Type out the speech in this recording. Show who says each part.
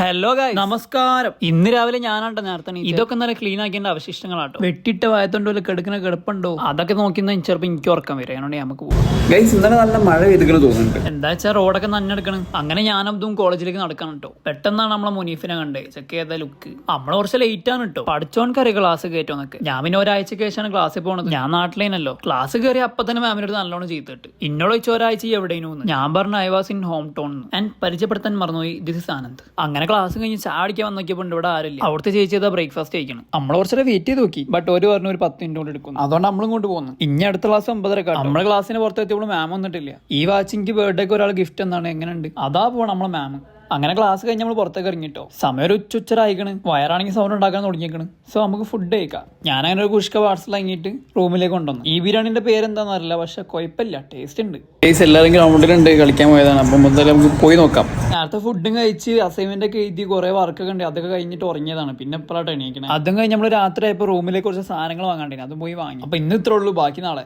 Speaker 1: Hello guys, നമസ്കാരം. ഇന്ന് രാവിലെ ഞാനാട്ടോ നേരത്തെ ഇതൊക്കെ നല്ല ക്ലീൻ ആക്കേണ്ട അവശിഷ്ടങ്ങളാട്ടോ. വെട്ടിട്ട് വായത്തോണ്ടോ കിടക്കുന്ന കിടപ്പുണ്ടോ അതൊക്കെ നോക്കുന്ന ചിലപ്പോൾ എനിക്ക് ഉറക്കം വരും. അതിനോട് നമുക്ക് പോകും.
Speaker 2: ഇന്നലെ നല്ല മഴ പെയ്തിട്ട് തോന്നുന്നുണ്ട്.
Speaker 1: എന്താ വെച്ചാൽ റോഡൊക്കെ നന്നെടുക്കണം. അങ്ങനെ ഞാനതും കോളേജിലേക്ക് നടക്കണം കേട്ടോ. പെട്ടെന്നാണ് നമ്മളെ മുനീഫിനെ കണ്ടേ. ചെക്ക് ചെയ്ത ലുക്ക് നമ്മള് കുറച്ച് ലേറ്റ് ആണ് കേട്ടോ. പഠിച്ചോൻക്കറിയ ക്ലാസ് കയറ്റോന്നൊക്കെ. ഞാൻ പിന്നെ ഒരാഴ്ചക്ക് ശേഷമാണ് ക്ലാസ്സിൽ പോണത്. ഞാൻ നാട്ടിലേനല്ലോ. ക്ലാസ് കയറി അപ്പൊ തന്നെ മാമിനോട് നല്ലോണം ചെയ്തിട്ട് എന്നോട് വെച്ച് ഒരാഴ്ച എവിടെയെന്ന്. ഞാൻ പറഞ്ഞു I was in home town. ഞാൻ പരിചയപ്പെടുത്താൻ മറന്നുപോയി. This is Anand. അങ്ങനെ ക്ലാസ് കഴിഞ്ഞ് ചാടിക്കാൻ വന്ന് നോക്കിയപ്പോൾ ഇവിടെ ആരില്ല. അവിടുത്തെ ചേച്ചി ബ്രേക്ക്ഫാസ്റ്റ് കഴിക്കണം. നമ്മൾ കുറച്ചേരം വെയിറ്റ് ചെയ്ത് നോക്കി. ബട്ട് ഒരു പറഞ്ഞു ഒരു 10 മിനിറ്റ് കൊണ്ട് എടുക്കുന്നു. അതുകൊണ്ട് നമ്മളും കൊണ്ട് പോകുന്നു. ഇനി അടുത്ത ക്ലാസ് 9:30. നമ്മുടെ ക്ലാസ്സിന് പുറത്തെത്തിയപ്പോൾ മാം വന്നിട്ടില്ല. ഈ വാച്ചിക്ക് ബർത്ത്ഡേക്ക് ഒരാൾ ഗിഫ്റ്റ് എന്താണ് എങ്ങനെയുണ്ട് അതാ പോണം നമ്മളെ മാം. അങ്ങനെ ക്ലാസ് കഴിഞ്ഞ് നമ്മൾ പുറത്തേക്ക് ഇറങ്ങിട്ടോ. സമയം ഒരു ഉച്ചരായിക്കണ്. വയറാണെങ്കിൽ സൗണ്ട് ഉണ്ടാക്കാൻ തുടങ്ങിയേക്കണ്. സോ നമുക്ക് ഫുഡ് കഴിക്കാം. ഞാൻ അങ്ങനെ ഒരു കുഷ്ക പാർസൽ വാങ്ങിയിട്ട് റൂമിലേക്ക് കൊണ്ടുവന്നു. ഈ ബിരിയാണിന്റെ പേരെന്താന്ന് അറിയില്ല, പക്ഷെ കുഴപ്പമില്ല, ടേസ്റ്റ് ഉണ്ട്.
Speaker 2: എല്ലാവരും ഗ്രൗണ്ടിലുണ്ട്, കളിക്കാൻ പോയതാണ്. അപ്പം മുതൽ നമുക്ക് പോയി നോക്കാം.
Speaker 1: നേരത്തെ ഫുഡും കഴിച്ച് അസൈൻമെന്റ് ഒക്കെ എഴുതി കുറെ വർക്കൊക്കെ ഉണ്ട്. അതൊക്കെ കഴിഞ്ഞിട്ട് ഉറങ്ങിയതാണ്. പിന്നെ എപ്പോഴാണ് എണീക്കണേ. അതും കഴിഞ്ഞ് നമ്മൾ രാത്രി ആയപ്പോൾ റൂമിലേക്ക് കുറച്ച് സാധനങ്ങൾ വാങ്ങാണ്ടിന്. അതും പോയി വാങ്ങി. അപ്പൊ ഇന്ന് ഇത്രേ ഉള്ളൂ. ബാക്കി നാളെ.